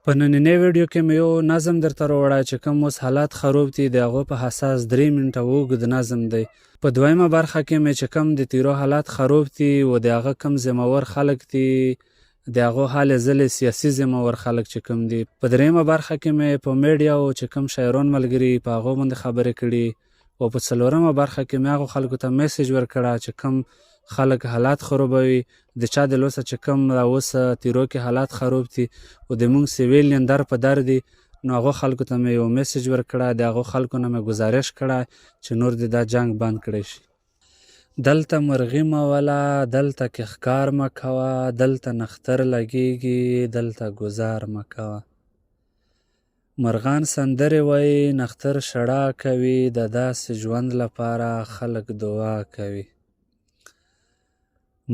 په نننۍ ویډیو کې مې یو نظم درته راوړی چې کوم اوس حالات خراب دي د هغو په حساس 3 منټه اوږد نظم دی. په دویمه برخه کې مې چې کوم د تیرو حالات خراب دي او د هغه کوم ذمهور خلک دي د هغو حال ځلې سیاسي ذمهور خلک چې کوم دي. په دریمه برخه کې مې په میډیا او چې کوم شاعران ملګري په هغو باندې خبرې کړي او په څلورمه برخه کې مې هغو خلکو ته میسیج ورکړه چې کوم خلک حالات خرابوي د چا د لوسه چې کوم راوسه تیرو کې حالات خراب دي او د مونږ سیویلین در په در دي نو هغو خلکو ته مې یو میسیج ورکړه د هغو خلکو نه مې ګزارش کړه چې نور د دا جنگ بند کړی شي. دلته مرغي موله دلته کې ښکار مه کوه دلته نختر لګیږي دلته ګزار مه کوه. مرغان سندرې وایي نختر شړا کوي د داسې ژوند لپاره خلک دعا کوي.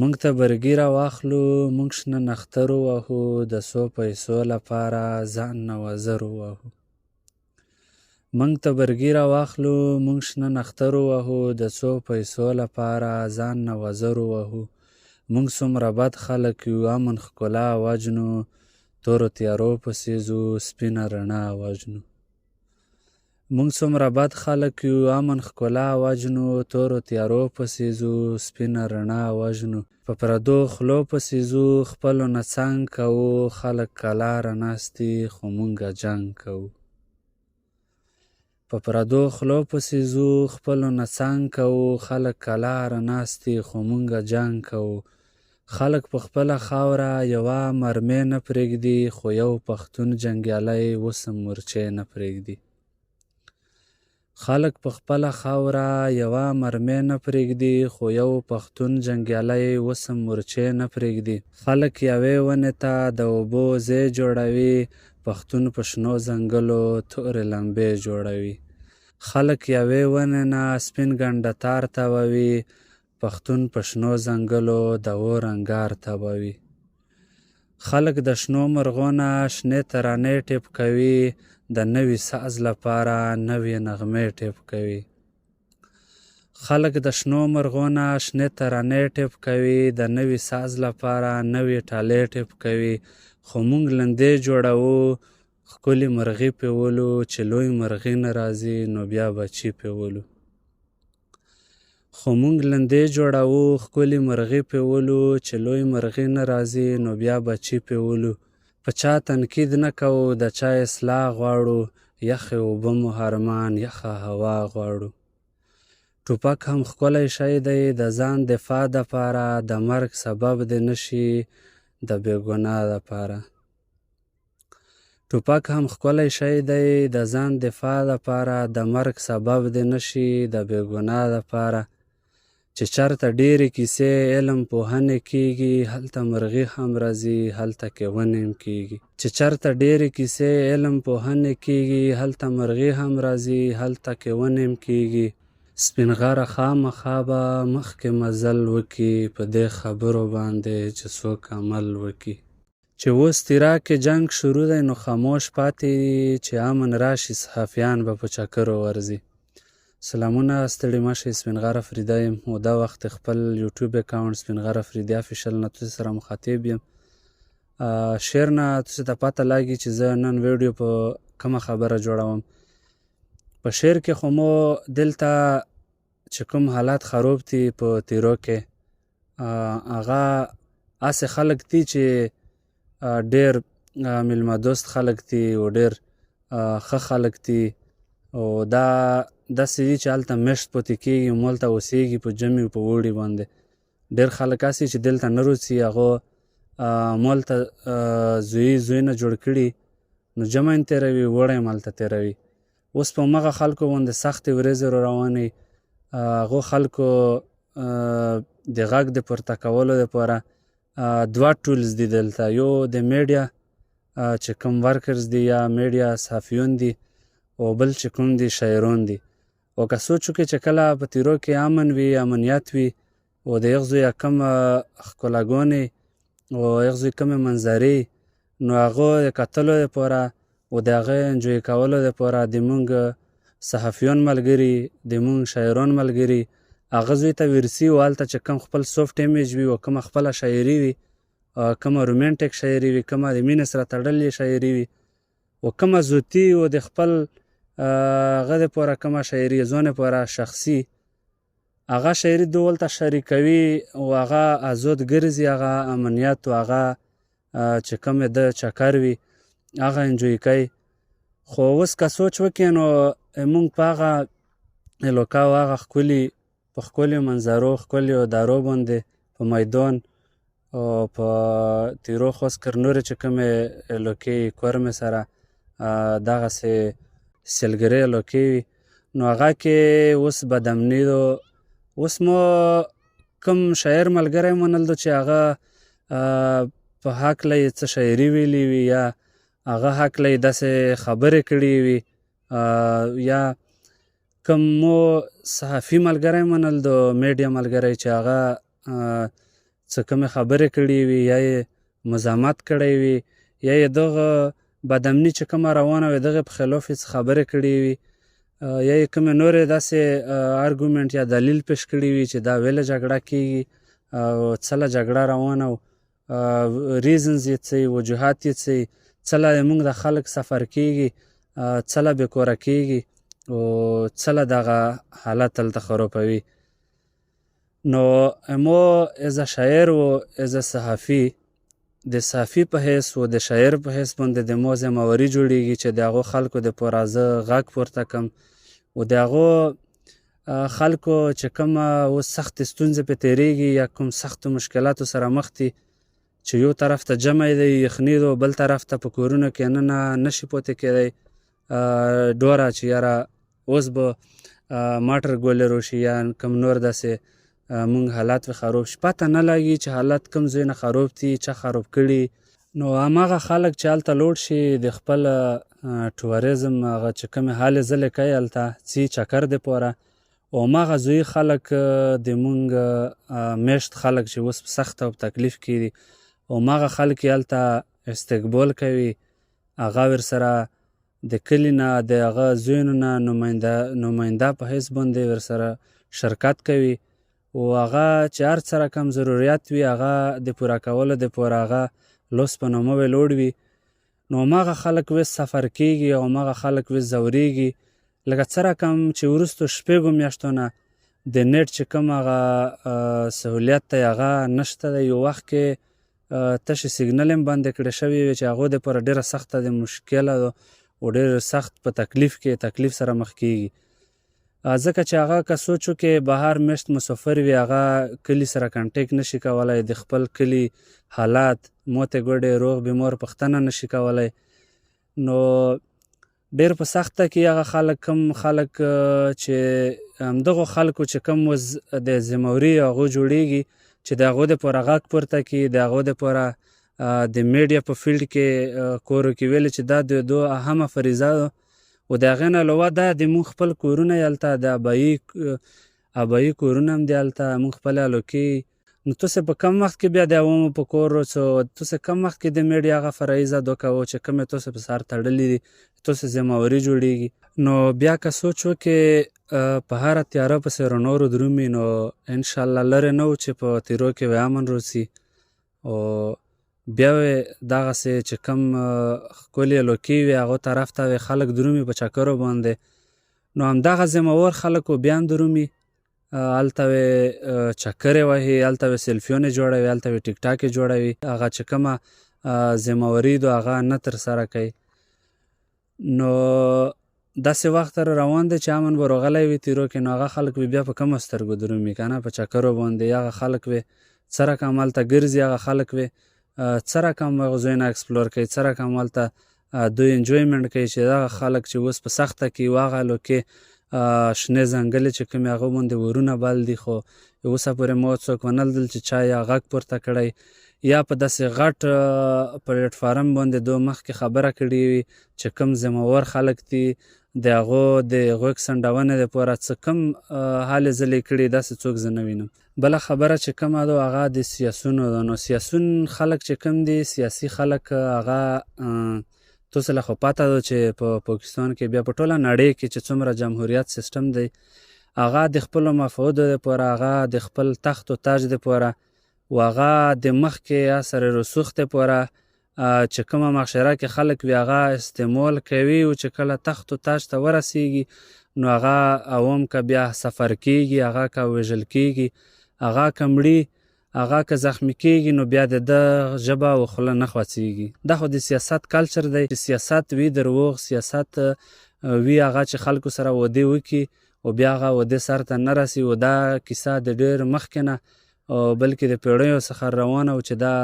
مونږ ته برګي راواخلو مونږ شنه نختر ووهو د څو پیسو لپاره ځان نه وزر ووهو. مونږ ته برګي راواخلو مونږ شنه نختر ووهو د څو پیسو لپاره ځان نه وزر ووهو. مونږ څومره بد خلک یو امن ښکلا وجنو تورو تیارو پسې ځو سپینه رڼا وجنو. مونږ څومره بد خلک یو امن ښکلا وجنو تورو تیارو پسې ځو سپینه رڼا وجنو. په پردو خولو پسې ځو خپلو نه څنګ کوو خلک کلاره ناست دي خو مونږه جنګ کوو. په پردو خولو پسې ځو خپلو نه څنګ کوو خلک کلاره ناست دي خو مونږه جنګ کوو. خلک په خپله خاوره یوه مرمۍ نه پرېږدي خو یو پښتون جنګیالی اوس هم مورچې نه پرېږدي. خلک په خپله خاوره یوه مرمۍ نه پرېږدي خو یو پښتون جنګیالی اوس هم مورچې نه پرېږدي. خلک یوې ونې ته د اوبو ځای جوړوي پښتون په شنو ځنګلو تورې لمبې جوړوي. خلک یوې ونې نه سپین ګنډه تار تاووي پښتون په شنو ځنګلو د اور انګار تاووي. خلک د شنو مرغو نه شنې ترانې ټیپ کوي د نوي ساز لپاره نوې نغمې ټیپ کوي. خلک د شنو مرغو نه شنې ترانې ټیپ کوي د نوي ساز لپاره نوې ټالې ټیپ کوي. خو مونږ لندې جوړوو ښکلې مرغۍ پې ولو چې لوی مرغۍ نه راځي نو بیا بچي پې ولو. خو مونږ لندې جوړوو ښکلې مرغۍ پې ولو چې لوی مرغۍ نه راځي نو بیا بچي پې ولو. په چا تنقید نه کوو د چا اصلاح غواړو یخې اوبه مو هرمان یخه هوا غواړو. ټوپک هم ښکلی شی دی د ځان دفاع دپاره د مرګ سبب دې نشي د بېګناه دپاره. ټوپک هم ښکلی شی دی د ځان دفاع دپاره د مرګ سبب دې نشي د بېګناه دپاره. چې چرته ډېرې کیسې علم پوهنې کېږي هلته مرغي هم راځي هلته کې ونې هم کېږي. چې چرته ډېرې کیسې علم پوهنې کېږي هلته مرغي هم راځي هلته کې ونې هم کېږي. سپین غره خامخا به مخکې مزل وکړي په دې خبرو باندې چې څوک عمل وکړي. چې اوس تیرا کې جنگ شروع دی نو خاموش پاتې چې امن راشي صحافیان به په چکرو ورځي. سلامونه ستړي مه شئ سپین غر افریدی یم او دا وخت خپل یوټیوب اکاونټ سپین غر افریدی افیشل نه تاسو سره مخاطب یم. شیر نه تاسو ته پته لګي چې زه نن ویډیو په کومه خبره جوړوم. په شیر کې خو مو دلته چې کوم حالات خراب دي په تیرو کې هغه هسې خلک دي چې ډېر میلمه دوست خلک دي او ډېر ښه خلک دي او دا داسې دي چې هلته مشت پاتې کېږي همالته اوسېږي په جمع په اوړي باندې. ډېر خلک هسې چې دلته نه روڅي هغو همالته زوی نه جوړ کړي نو جمع یې تېروي اوړی هم هلته تېروي. اوس په همغه خلکو باندې سختې ورځې را روانې هغو خلکو د غږ د پورته کولو دپاره دوه ټولز دي دلته. یو د میډیا چې کوم ورکرز دي یا میډیا صحافیون دي او بل چې کوم دي شاعرون دي. او که سوچ وکړې چې کله په تیرو کې امن وي امنیت وي او د یغزو یا کومه ښکلاګانې او یغزو کومې منظرې نو هغو د کتلو دپاره او د هغې انجوی کولو دپاره د مونږ صحافیون ملګري د مونږ شاعران ملګري هغه زوی ته ورسي او هلته چې کوم خپل سافټ ایمیج وي او کومه خپله شاعري وي کومه رومانټیک شاعري وي، کومه د مینې سره تړلې شاعري وي، و کومه ذاتي و د خپل هغه دپاره کومه شاعري ځان پاره شخصي هغه شاعري دو ولته شریکوي او هغه ازاد ګرځي، هغه امنیت و هغه چې کوم د چکر وي هغه انجوی کوي. خو اوس که سوچ وکړې نو موږ په هغه علاقه و هغه ښکلي په ښکلیو منظرو ښکلیو درو باندې په میدان او په تیرو خاص کر نورې چې کومې علاقې کور مې سره دغسې سیلګرۍ علاقې وي نو هغه کې اوس بدامني دو. اوس ما کوم شاعر ملګری منل دو چې هغه په هکله یې څه شاعري ویلي وي یا هغه هکله یې داسې خبرې کړي وي یا کوم مو صحافي ملګری منل دو میډیا ملګری چې هغه څه کومې خبرې کړي وي یا یې مزاحمت کړی وي یا یې دغه بدامني چې کومه روانه وي دغې په خلاف یې څه خبرې کړي وي یا یې کومې نورې داسې ارګومنټ یا دلیل پیش کړي وي چې دا ویله جګړه کېږي او څه له جګړه روانه و ریزنز یې څه وجوهات یې څه څه له موږ د خلک سفر کېږي څه له بېکوره کېږي او څه له دغه حالت هلته خرابوي. نو ما از شاعر و از صحافي د صحافي په حیث و د شاعر په حیث باندې د ما ذمهواري جوړېږي چې د هغو خلکو دپاره زه غږ پورته کړم و د هغو خلکو چې کومه اوس سختې ستونزې پرې تېرېږي یا کوم سختو مشکلاتو سره مخ دي چې یو طرف ته جمع دی یخني دو بل طرف ته په کورونو کې ننه نشي پاتې کېدی ډوره چې یاره اوس به ماټر ګولې روشي یا کوم نور داسې مونږ حالات وی خراب شي پته نه لګي چې حالات کوم ځای نه خراب دي چا خراب کړي. نو هماغه خلک چې هلته لوړ شي د خپل ټوریزم هغه چې کومې هلې ځلې کوي هلته ځي چکر دپاره او هماغه زوی خلک د مونږ میشت خلک چې اوس په سخت او تکلیف کې دي او هماغه خلک یې هلته استقبال کوي هغه ورسره د کلي نه د هغه زویانو نه نماینده په حیث باندې ورسره شرکت کوي او هغه چې هر څه رقم ضرورت وي هغه د پوره کولو دپاره هغه لوس په نامه وی لوړ وي نو هماغه خلک ویس سفر کېږي او هماغه خلک ویس ځورېږي لکه څه رقم چې وروستو شپږو میاشتو نه د نیټ چې کوم هغه سهولیت دی هغه نشته دی یو وخت کې تشې سیګنل هم بندې کړې شوي وي چې هغو دپاره ډېره سخته د مشکله ده او ډېر سخت په تکلیف سره مخ کېږي ځکه چې هغه که سوچ وکړې بهر میشت مسافر وي هغه کلي سره کنټیکټ نشي کولی د خپل کلي حالات موتې ګوډې روغ بیمار پوښتنه نشي کولی نو ډېر په سخته کې هغه کوم خلک چې همدغو خلکو چې کوم د ذمهوري هغو جوړېږي چې د هغو دپاره غږ پورته کړي د هغو دپاره د میډیا په فیلډ کې کورو کې ویلې چې دا د دو اهمه فریضه ده او د هغې نه علاوه دا د مونږ خپل کورونه یې هلته د ابایي کورونه هم دي هلته مونږ خپلې الوکې نو تاسې په کم وخت کې بیا د عوامو په کور تاسې کم وخت کې د میډیا هغه فرایضه ادا کوو چې کومې تاسې په سر تړلي دي تاسې ذمهواري جوړېږي نو بیا که سوچ وکړې په هره تیاره پسې رڼا رو درومي نو انشاءالله لرې نه و چې په تیرو کې وی امن روسي او بیا دغسې چې کوم ښکلې لوکې وي هغو طرف ته وی خلک درومي په چکرو باندې نو همدغه ذمهوار خلکو بیا هم درومي هلته وی چکرې وهي هلته وی سیلفیانې جوړوي هلته وی ټیک ټاک یې جوړوي هغه چې کومه ذمهواري دو هغه نه ترسره کوي نو داسې وخت روان دی چې امن به راغلی وي تیرو کې نو هغه خلک بیا په کومو سترګو درومي که نه په چکرو باندې هغه خلک وی څه رقم هلته ګرځي هغه خلک وی څه رقم هغو ځایونه اکسپلور کوي څه رقم هلته دوی انجویمنټ کوي چې دغه خلک چې اوس په سخته کې یو هغه لوکې شنې ځنګلې چې کومې هغو باندې ورونه بل دي خو اوسه پورې ما څوک ونه لیدل چې چا یا غږ پورته کړی یا په داسې غټ پلیټفارم باندې دو مخکې خبره کړې وي چې کوم ذمهوار خلک دي د هغو د غوږ سنډونې دپاره څه کوم هلې ځلې کړي داسې څوک زه نه وینم. بله خبره چې کومه ده هغه د سیاسونو ده نو سیاسون خلک چې کوم دي سیاسي خلک هغه تاسو له خو پته ده چې په پاکستان کې بیا په ټوله نړۍ کې چې څومره جمهوریت سیستم دی هغه د خپلو مفادو دپاره هغه د خپل تخت و تاج دپاره و هغه د مخکې اثر رسوخ ته پوره چې کومه مغشره کې خلک وي هغه استعمال کوي او چې کله تخت و تاج ته ورسیږي نو هغه عوام که بیا سفر کیږي، هغه که وژل کیږي، هغه که مري، هغه که زخمی کیږي نو بیا د ده ژبه او خوله نه خوڅیږي. دا خو د سیاست کلچر دی چې سیاست وي دروغ، سیاست وي هغه چې خلکو سره ودې وکړي او بیا هغه ودې سر ته نه رسي. او دا کیسه د ډېر مخکې نه بلکې د پیړیو څخه روانه او چې دا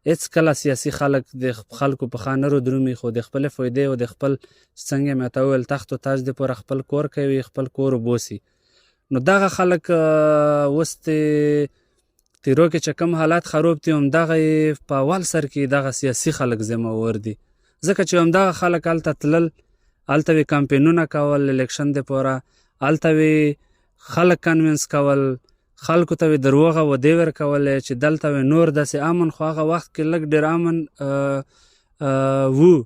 هېڅ کله سیاسي خلک د خلکو په خوا نه درومي، خو د خپلې فایدې او د خپل څنګه مې ته وویل تخت و تاج دپاره خپل کور کوي، خپل کور وبوسي. نو دغه خلک اوس تیرو کې چې کوم حالات خراب دي همدغه یې په اول سر کې دغه سیاسي خلک ذمهور دي، ځکه چې همدغه خلک هلته تلل، هلته یې کمپینونه کول الیکشن دپاره، هلته یې خلک کنوینس کول، خلکو ته یې دروغه ودې ورکولې چې دلته یې نور داسې امن، خو هغه وخت کې لږ ډېر امن وو.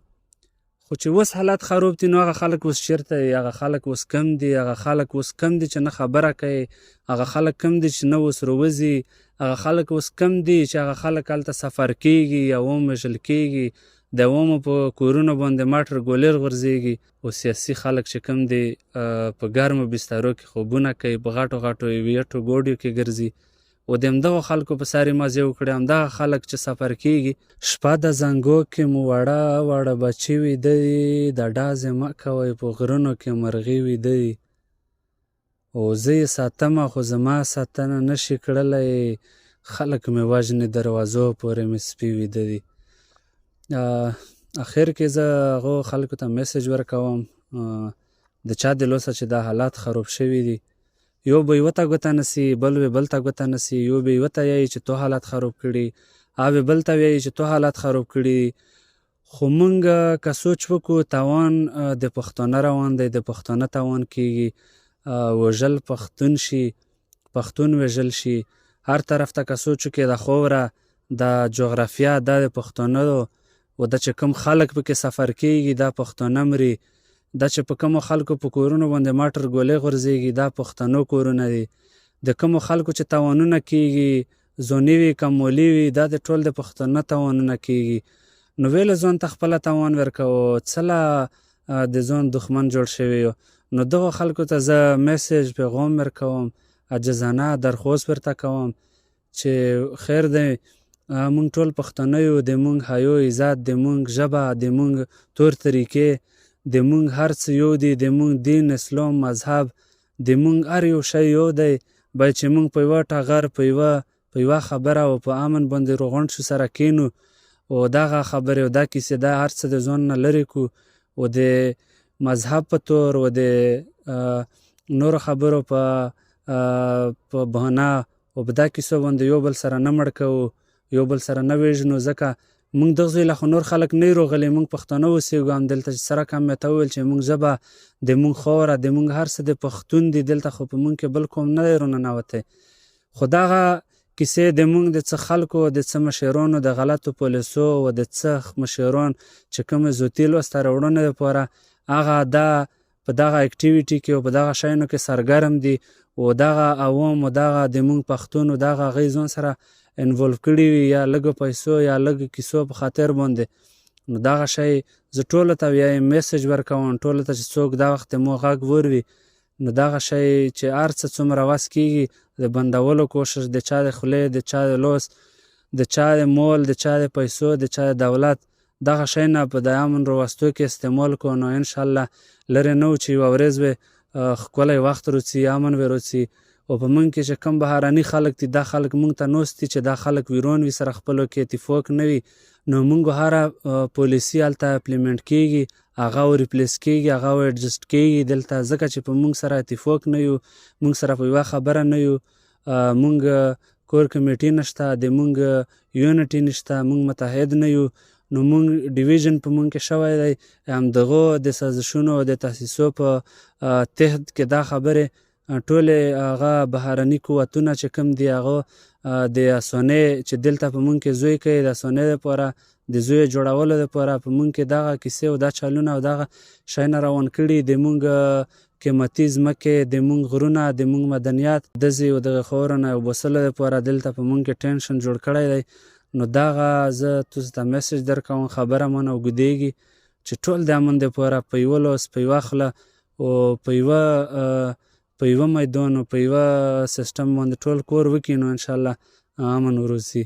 خو چې اوس حالات خراب دي نو هغه خلک اوس چېرته دي؟ هغه خلک اوس کم دي، هغه خلک اوس کم دي چې نه خبره کوي، هغه خلک کم دي چې نه اوس روزي، هغه خلک اوس کم دي چې هغه خلک هلته سفر کیږي، عوام وژل کیږي، د عوامو په کورونو باندې ماټر ګولر غورځېږي. او سیاسي خلک چې کم دي په ګرمو بسترو کې خوبونه کوي، په غټو غټو ویټو ګوډیو کې ګرځي. او د همدغو خلکو په سارې مازې وکړي همدغه خلک چې سفر کیږي. شپه د زنګو کې مو وړه وړه بچي ویده دي، د ډازې مه کوئ په غرونو کې مرغۍ ویده دي. او زه یې ساتمه خو زما ساتنه نشي کړلی، خلک مې وژنې دروازو پورې مې سپي ویده دي. اخر کې زه هغو خلکو ته میسج ورکوم د چا د لوسه چې دا حالات خراب شوي دي، یو به یوه ته ګوته نسي، بل به بل ته ګوته نسي، یو به یوه ته یایي چې تو حالات خراب کړي، هغه بل ته وایي چې تو حالات خراب کړي. خو مونږ که سوچ وکړو تاوان د پښتانه روان دی، د پښتانه تاوان کیږي، وژل پښتون شي، پښتون وژل شي، هر طرف ته که سوچ وکړې د خوره د جغرافیه دا د پښتانه او دا چې کوم خلک پکې سفر کیږي دا پښتانه مري، دا چې په کومو خلکو په کورونو باندې ماټر ګولۍ غورځېږي دا پښتنو کورونه دي، د کومو خلکو چې تاوانونه کیږي زوني وي کمولي وي دا د ټول د پښتنه تاوانونه کیږي. نو ویله ځان ته خپله تاوان ورکوو، څه له د ځان دښمن جوړ شوي یو. نو دغو خلکو ته زه میسج پیغام ورکوم، عاجزانه درخواست ورته کوم چې خیر دی مونږ ټول پښتانه یو، د مونږ حیا عزت، د مونږ ژبه، د مونږ طور طریقې، د مونږ هر څه یو دي، د مونږ دین اسلام مذهب، د مونږ هر یو شی یو دی. باید چې مونږ په یوه ټغر په یوه خبره او په امن باندې روغونډ شو سره کینو او دغه خبرې او دا کیسې دا هر څه د ځان نه لرې کړو او د مذهب په طور او د نورو خبرو په بهانه او په دا کیسو باندې یو بل سره نه مړ کوو، یو بل سره نه وژنو. ځکه مونږ دغه ځای له خو نور خلک نه روغلي، مونږ پښتانه اوسېږو همدلته چې سره کم مې ته وویل چې مونږ ژبه د مونږ خاوره د مونږ هر څه د پښتون دي، دلته خو په مونږ کې بل کوم نه دی راننوتی. خو دغه کیسې د مونږ د څه خلکو د څه مشرانو د غلطو پالیسو او د څه مشران چې کوم زوتي لاسته راوړنو دپاره هغه دا په دغه اکټیویټي کې او په دغه شیانو کې سرګرم دي او دغه عوام او دغه د مونږ پښتون او دغه هغوی ځان سره انولف کړي وي یا لږو پیسو یا لږو کیسو په خاطر باندې. نو دغه شی زه ټولو ته بیا میسج ورکوم، ټولو ته چې څوک دا وخت مو غږ وروي نو دغه شی چې هر څه څومره وس کیږي د بندولو کوشش، د چا د خولې، د چا د لاس، د چا د مال، د چا د پیسو، د چا د دولت، دغه شی نه په د امن راوستو کې استعمال کړو نو انشاءالله لرې نه و چې یوه ورځ به ښکلی وخت روڅي، امن به روڅي. او په مونږ کې چې کوم بهرني خلک دي دا خلک مونږ ته ناست دي چې دا خلک ویرون وي سره خپلو کې اتفاق نه وي، نو مونږ هره پالیسي هلته اپلیمنټ کیږي، هغه ریپلیس کیږي، هغه ایډجسټ کیږي دلته، ځکه چې په مونږ سره اتفاق نه یو، مونږ سره په یوه خبره نه یو، مونږ کور کمیټي نشته، د مونږ یونټي نشته، مونږ متحد نه یو. نو مونږ ډیویژن په مونږ کې شوی دی، همدغو د سازشونو او د تاسیسو په تحت کې دا خبرې ټولې هغه بهرني قوتونه چې کوم دي هغه د اسانۍ چې دلته په مونږ کې زوی کوي د اسانۍ دپاره د زوی جوړولو دپاره په مونږ کې دغه کیسې او دا چالونه او دغه شیونه روان کړي د مونږ قیمتي ځمکې د مونږ غرونه د مونږ مدنیات داسې او دغه خاورو نه وباسلو دپاره دلته په مونږ کې ټینشن جوړ کړی دی. نو دغه زه تاسو ته میسج درکوم، خبره منه اوږدېږي چې ټول د امن دپاره په یوه لاس په یوه خوله او په یوه میدان او په یوه سیسټم باندې ټول کور وکړي نو انشاءالله امن وروسي.